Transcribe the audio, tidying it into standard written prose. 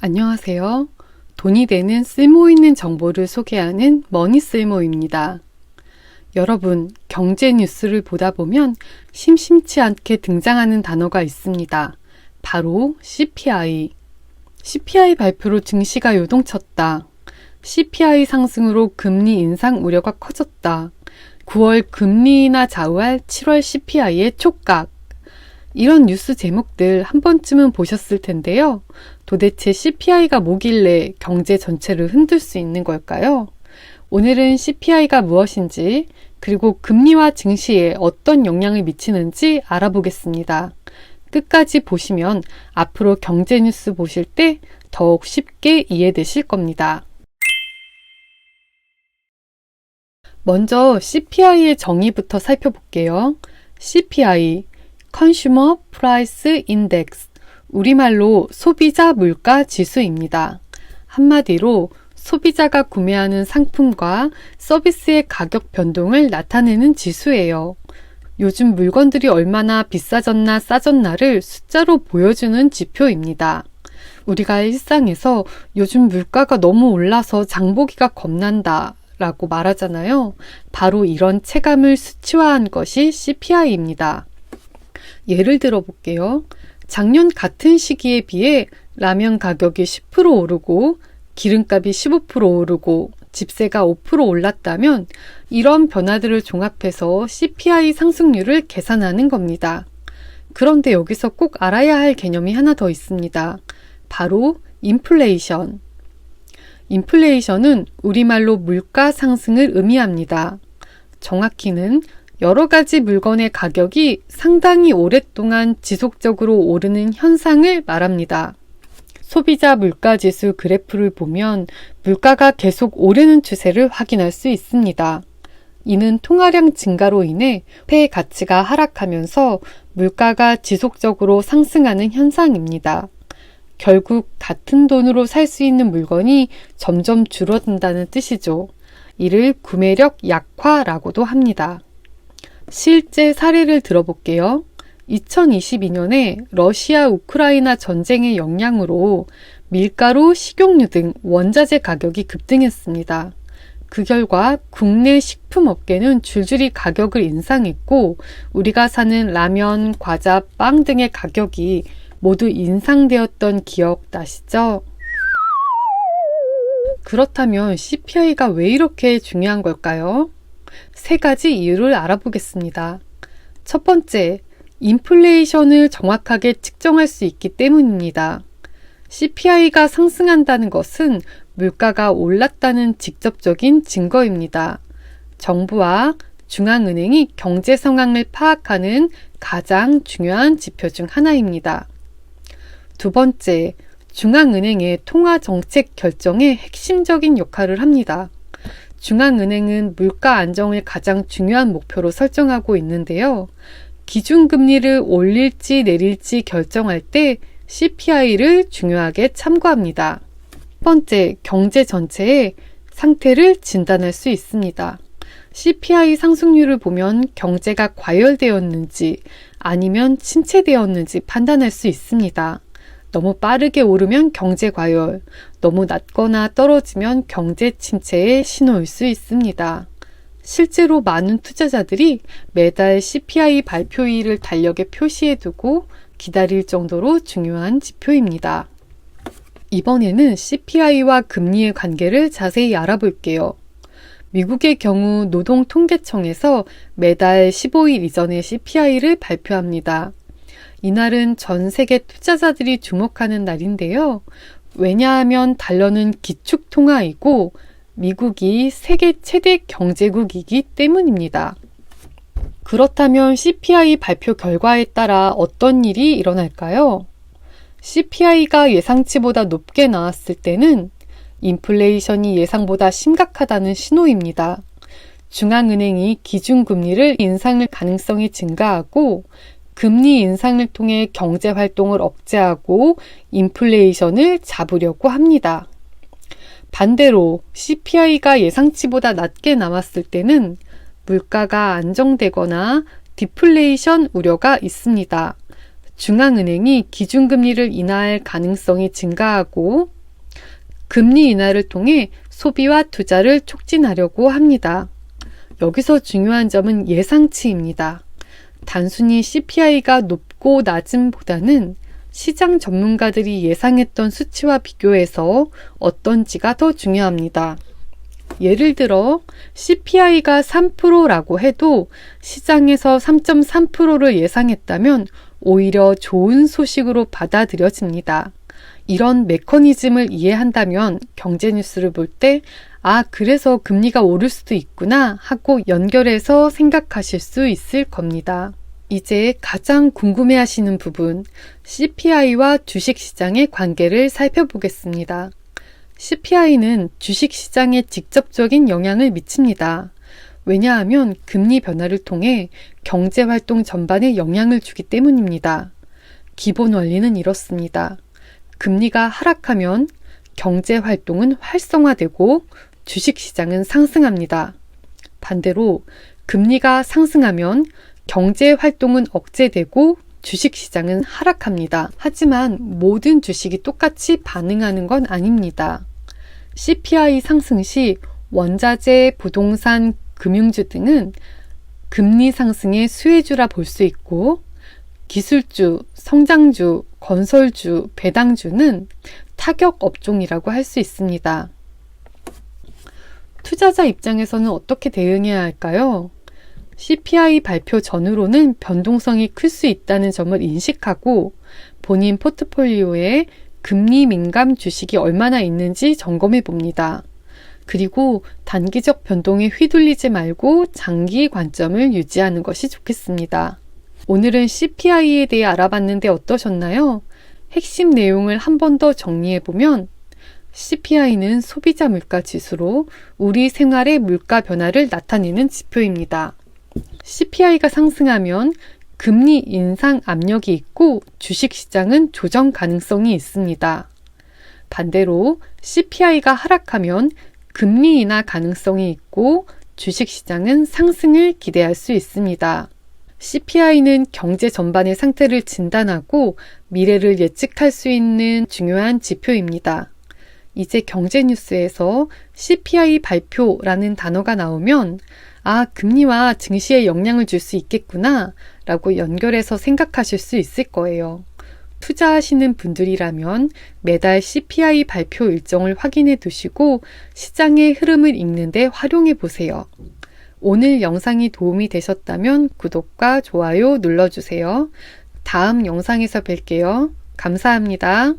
안녕하세요. 돈이 되는 쓸모있는 정보를 소개하는 머니쓸모입니다. 여러분, 경제 뉴스를 보다 보면 심심치 않게 등장하는 단어가 있습니다. 바로 CPI. CPI 발표로 증시가 요동쳤다. CPI 상승으로 금리 인상 우려가 커졌다. 9월 금리 인하 좌우할 7월 CPI의 촉각. 이런 뉴스 제목들 한 번쯤은 보셨을 텐데요. 도대체 CPI가 뭐길래 경제 전체를 흔들 수 있는 걸까요? 오늘은 CPI가 무엇인지, 그리고 금리와 증시에 어떤 영향을 미치는지 알아보겠습니다. 끝까지 보시면 앞으로 경제 뉴스 보실 때 더욱 쉽게 이해되실 겁니다. 먼저 CPI의 정의부터 살펴볼게요. CPI, Consumer Price Index, 우리말로 소비자 물가 지수입니다. 한마디로 소비자가 구매하는 상품과 서비스의 가격 변동을 나타내는 지수예요. 요즘 물건들이 얼마나 비싸졌나 싸졌나를 숫자로 보여주는 지표입니다. 우리가 일상에서 요즘 물가가 너무 올라서 장보기가 겁난다 라고 말하잖아요. 바로 이런 체감을 수치화한 것이 CPI입니다. 예를 들어 볼게요. 작년 같은 시기에 비해 라면 가격이 10% 오르고 기름값이 15% 오르고 집세가 5% 올랐다면 이런 변화들을 종합해서 CPI 상승률을 계산하는 겁니다. 그런데 여기서 꼭 알아야 할 개념이 하나 더 있습니다. 바로 인플레이션. 인플레이션은 우리말로 물가 상승을 의미합니다. 정확히는 여러 가지 물건의 가격이 상당히 오랫동안 지속적으로 오르는 현상을 말합니다. 소비자 물가지수 그래프를 보면 물가가 계속 오르는 추세를 확인할 수 있습니다. 이는 통화량 증가로 인해 화폐의 가치가 하락하면서 물가가 지속적으로 상승하는 현상입니다. 결국 같은 돈으로 살 수 있는 물건이 점점 줄어든다는 뜻이죠. 이를 구매력 약화라고도 합니다. 실제 사례를 들어볼게요. 2022년에 러시아 우크라이나 전쟁의 영향으로 밀가루, 식용유 등 원자재 가격이 급등했습니다. 그 결과 국내 식품업계는 줄줄이 가격을 인상했고 우리가 사는 라면, 과자, 빵 등의 가격이 모두 인상되었던 기억 나시죠? 그렇다면 CPI가 왜 이렇게 중요한 걸까요? 세 가지 이유를 알아보겠습니다. 첫 번째, 인플레이션을 정확하게 측정할 수 있기 때문입니다. CPI가 상승한다는 것은 물가가 올랐다는 직접적인 증거입니다. 정부와 중앙은행이 경제 상황을 파악하는 가장 중요한 지표 중 하나입니다. 두 번째, 중앙은행의 통화정책 결정에 핵심적인 역할을 합니다. 중앙은행은 물가 안정을 가장 중요한 목표로 설정하고 있는데요. 기준금리를 올릴지 내릴지 결정할 때 CPI를 중요하게 참고합니다. 첫 번째, 경제 전체의 상태를 진단할 수 있습니다. CPI 상승률을 보면 경제가 과열되었는지 아니면 침체되었는지 판단할 수 있습니다. 너무 빠르게 오르면 경제 과열, 너무 낮거나 떨어지면 경제 침체의 신호일 수 있습니다. 실제로 많은 투자자들이 매달 CPI 발표일을 달력에 표시해두고 기다릴 정도로 중요한 지표입니다. 이번에는 CPI와 금리의 관계를 자세히 알아볼게요. 미국의 경우 노동통계청에서 매달 15일 이전에 CPI를 발표합니다. 이날은 전 세계 투자자들이 주목하는 날인데요. 왜냐하면 달러는 기축통화이고 미국이 세계 최대 경제국이기 때문입니다. 그렇다면 CPI 발표 결과에 따라 어떤 일이 일어날까요? CPI가 예상치보다 높게 나왔을 때는 인플레이션이 예상보다 심각하다는 신호입니다. 중앙은행이 기준금리를 인상할 가능성이 증가하고 금리 인상을 통해 경제 활동을 억제하고 인플레이션을 잡으려고 합니다. 반대로 CPI가 예상치보다 낮게 나왔을 때는 물가가 안정되거나 디플레이션 우려가 있습니다. 중앙은행이 기준금리를 인하할 가능성이 증가하고 금리 인하를 통해 소비와 투자를 촉진하려고 합니다. 여기서 중요한 점은 예상치입니다. 단순히 CPI가 높고 낮음보다는 시장 전문가들이 예상했던 수치와 비교해서 어떤지가 더 중요합니다. 예를 들어 CPI가 3%라고 해도 시장에서 3.3%를 예상했다면 오히려 좋은 소식으로 받아들여집니다. 이런 메커니즘을 이해한다면 경제 뉴스를 볼 때 그래서 금리가 오를 수도 있구나 하고 연결해서 생각하실 수 있을 겁니다. 이제 가장 궁금해하시는 부분, CPI와 주식시장의 관계를 살펴보겠습니다. CPI는 주식시장에 직접적인 영향을 미칩니다. 왜냐하면 금리 변화를 통해 경제활동 전반에 영향을 주기 때문입니다. 기본 원리는 이렇습니다. 금리가 하락하면 경제활동은 활성화되고 주식시장은 상승합니다. 반대로 금리가 상승하면 경제활동은 억제되고 주식시장은 하락합니다. 하지만 모든 주식이 똑같이 반응하는 건 아닙니다. CPI 상승 시 원자재, 부동산, 금융주 등은 금리 상승의 수혜주라 볼 수 있고 기술주, 성장주, 건설주, 배당주는 타격 업종이라고 할 수 있습니다. 투자자 입장에서는 어떻게 대응해야 할까요? CPI 발표 전후로는 변동성이 클 수 있다는 점을 인식하고 본인 포트폴리오에 금리 민감 주식이 얼마나 있는지 점검해 봅니다. 그리고 단기적 변동에 휘둘리지 말고 장기 관점을 유지하는 것이 좋겠습니다. 오늘은 CPI에 대해 알아봤는데 어떠셨나요? 핵심 내용을 한 번 더 정리해 보면 CPI는 소비자 물가 지수로 우리 생활의 물가 변화를 나타내는 지표입니다. CPI가 상승하면 금리 인상 압력이 있고 주식시장은 조정 가능성이 있습니다. 반대로 CPI가 하락하면 금리 인하 가능성이 있고 주식시장은 상승을 기대할 수 있습니다. CPI는 경제 전반의 상태를 진단하고 미래를 예측할 수 있는 중요한 지표입니다. 이제 경제 뉴스에서 CPI 발표라는 단어가 나오면 금리와 증시에 영향을 줄 수 있겠구나 라고 연결해서 생각하실 수 있을 거예요. 투자하시는 분들이라면 매달 CPI 발표 일정을 확인해 두시고 시장의 흐름을 읽는 데 활용해 보세요. 오늘 영상이 도움이 되셨다면 구독과 좋아요 눌러주세요. 다음 영상에서 뵐게요. 감사합니다.